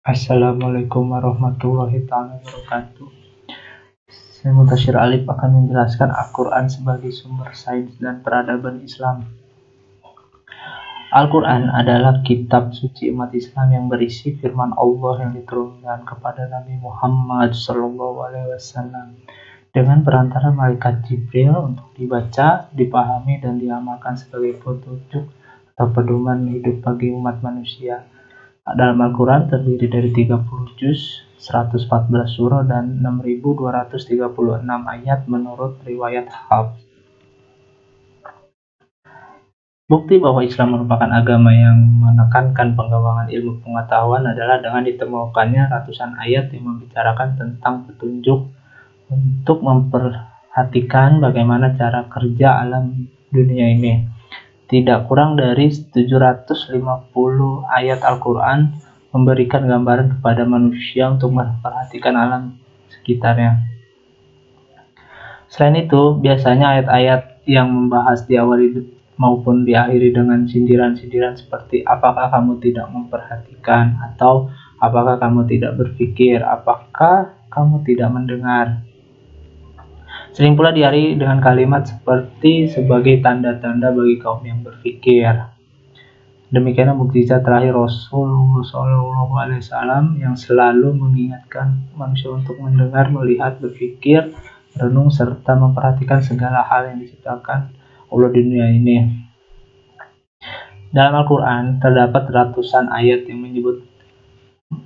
Assalamualaikum warahmatullahi wabarakatuh. Saya Mutasyir Alif akan menjelaskan Al-Quran sebagai sumber sains dan peradaban Islam. Al-Quran adalah kitab suci umat Islam yang berisi firman Allah yang diturunkan kepada Nabi Muhammad SAW dengan perantara malaikat Jibril untuk dibaca, dipahami, dan diamalkan sebagai petunjuk atau pedoman hidup bagi umat manusia. Dalam Al-Quran terdiri dari 30 juz, 114 surah, dan 6.236 ayat menurut riwayat Hafs. Bukti bahwa Islam merupakan agama yang menekankan pengembangan ilmu pengetahuan adalah dengan ditemukannya ratusan ayat yang membicarakan tentang petunjuk untuk memperhatikan bagaimana cara kerja alam dunia ini. Tidak kurang dari 750 ayat Al-Quran memberikan gambaran kepada manusia untuk memperhatikan alam sekitarnya. Selain itu, biasanya ayat-ayat yang membahas diawali maupun diakhiri dengan sindiran-sindiran seperti apakah kamu tidak memperhatikan, atau apakah kamu tidak berpikir, apakah kamu tidak mendengar. Sering pula diakhiri dengan kalimat seperti sebagai tanda-tanda bagi kaum yang berpikir. Demikianlah mukjizat terakhir Rasulullah SAW yang selalu mengingatkan manusia untuk mendengar, melihat, berpikir, renung, serta memperhatikan segala hal yang diciptakan Allah di dunia ini. Dalam Al-Quran terdapat ratusan ayat yang menyebut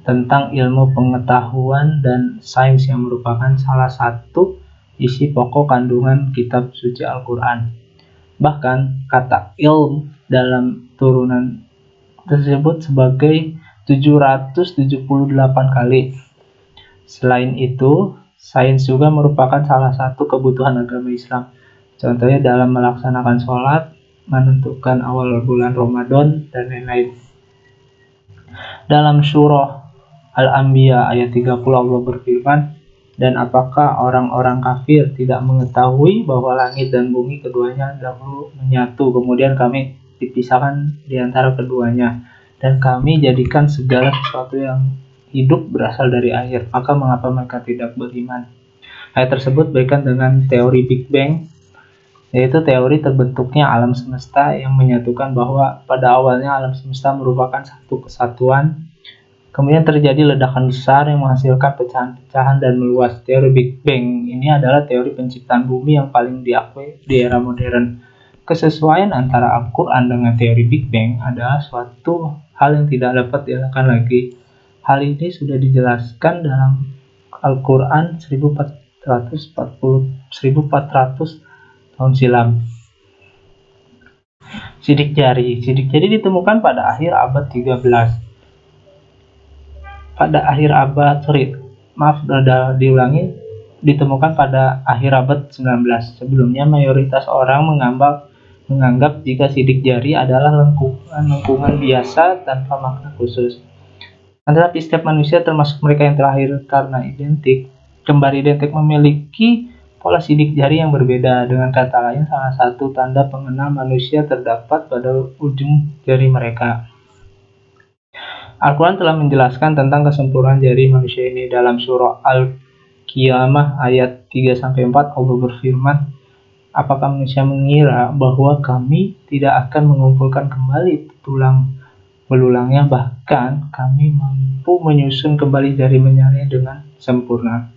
tentang ilmu pengetahuan dan sains yang merupakan salah satu isi pokok kandungan kitab suci Al-Quran. Bahkan kata ilm dalam turunan tersebut sebagai 778 kali. Selain itu, sains juga merupakan salah satu kebutuhan agama Islam. Contohnya dalam melaksanakan sholat, menentukan awal bulan Ramadan, dan lain-lain. Dalam surah Al-Anbiya ayat 30 Allah berfirman, dan apakah orang-orang kafir tidak mengetahui bahwa langit dan bumi keduanya dahulu menyatu, kemudian kami dipisahkan di antara keduanya, dan kami jadikan segala sesuatu yang hidup berasal dari air, maka mengapa mereka tidak beriman? Ayat tersebut berkaitan dengan teori Big Bang, yaitu teori terbentuknya alam semesta yang menyatukan bahwa pada awalnya alam semesta merupakan satu kesatuan. Kemudian terjadi ledakan besar yang menghasilkan pecahan-pecahan dan meluas. Teori Big Bang ini adalah teori penciptaan bumi yang paling diakui di era modern. Kesesuaian antara Al-Quran dengan teori Big Bang adalah suatu hal yang tidak dapat dielakkan lagi. Hal ini sudah dijelaskan dalam Al-Quran 1400 tahun silam. Sidik jari ditemukan pada akhir abad 13. Ditemukan pada akhir abad 19. Sebelumnya mayoritas orang menganggap jika sidik jari adalah lengkungan biasa tanpa makna khusus. Tetapi setiap manusia, termasuk mereka yang terlahir karena kembar identik, memiliki pola sidik jari yang berbeda. Dengan kata lain, salah satu tanda pengenal manusia terdapat pada ujung jari mereka. Al-Quran telah menjelaskan tentang kesempurnaan jari manusia ini. Dalam surah Al-Qiyamah ayat 3-4 Allah berfirman, apakah manusia mengira bahwa kami tidak akan mengumpulkan kembali tulang belulangnya, bahkan kami mampu menyusun kembali jari menjarinya dengan sempurna.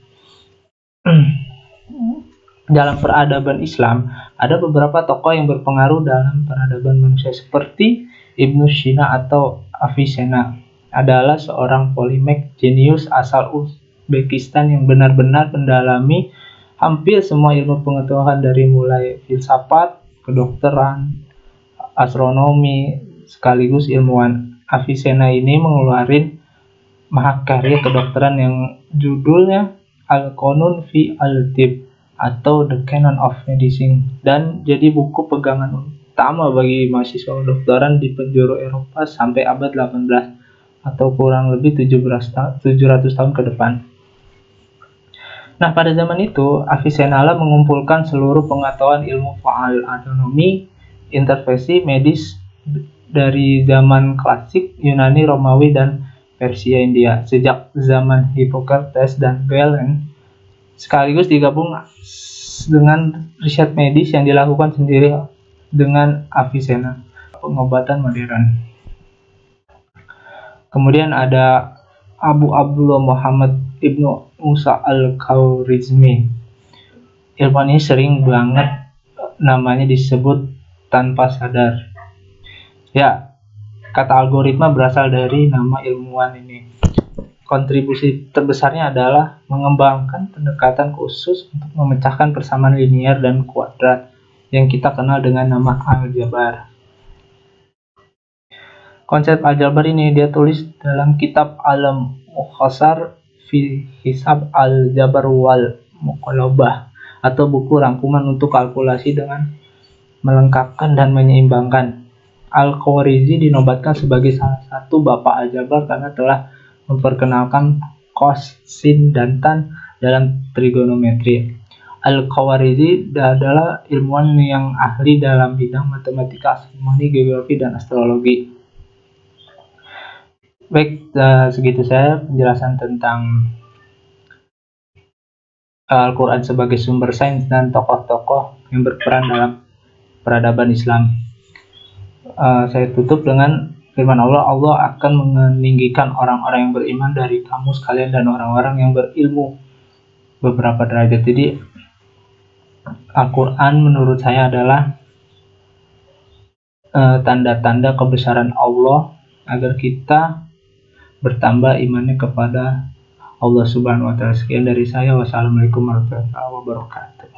Dalam peradaban Islam, ada beberapa tokoh yang berpengaruh dalam peradaban manusia seperti Ibnu Sina atau Avicenna. Adalah seorang polimek jenius asal Uzbekistan yang benar-benar mendalami hampir semua ilmu pengetahuan dari mulai filsafat, kedokteran, astronomi, sekaligus ilmuwan. Avicenna ini mengeluarkan mahakarya kedokteran yang judulnya Al-Qanun fi Al-Tib atau The Canon of Medicine, dan jadi buku pegangan utama bagi mahasiswa kedokteran di penjuru Eropa sampai abad 18 atau kurang lebih 700 tahun ke depan. Nah, pada zaman itu, Avicenna mengumpulkan seluruh pengetahuan ilmu faal anatomi, intervensi medis dari zaman klasik Yunani, Romawi, dan Persia, India. Sejak zaman Hippocrates dan Galen, sekaligus digabung dengan riset medis yang dilakukan sendiri dengan Avicenna, pengobatan modern. Kemudian ada Abu Abdullah Muhammad Ibnu Musa Al-Khwarizmi. Ilmuwan ini sering banget namanya disebut tanpa sadar. Ya, kata algoritma berasal dari nama ilmuwan ini. Kontribusi terbesarnya adalah mengembangkan pendekatan khusus untuk memecahkan persamaan linier dan kuadrat yang kita kenal dengan nama aljabar. Konsep aljabar ini dia tulis dalam kitab Al-Mukhtasar fi Hisab Al-Jabar wal Muqallabah, atau buku rangkuman untuk kalkulasi dengan melengkapkan dan menyeimbangkan. Al-Khwarizmi dinobatkan sebagai salah satu bapak aljabar karena telah memperkenalkan cos, sin, dan tan dalam trigonometri. Al-Khwarizmi adalah ilmuwan yang ahli dalam bidang matematika, astronomi, geografi, dan astrologi. Baik, segitu saya penjelasan tentang Al-Quran sebagai sumber sains dan tokoh-tokoh yang berperan dalam peradaban Islam. Saya tutup dengan firman Allah. Allah akan meninggikan orang-orang yang beriman dari kamu sekalian dan orang-orang yang berilmu beberapa derajat. Jadi Al-Quran menurut saya adalah tanda-tanda kebesaran Allah agar kita bertambah imannya kepada Allah Subhanahu wa Ta'ala. Sekian dari saya. Wassalamualaikum warahmatullahi wabarakatuh.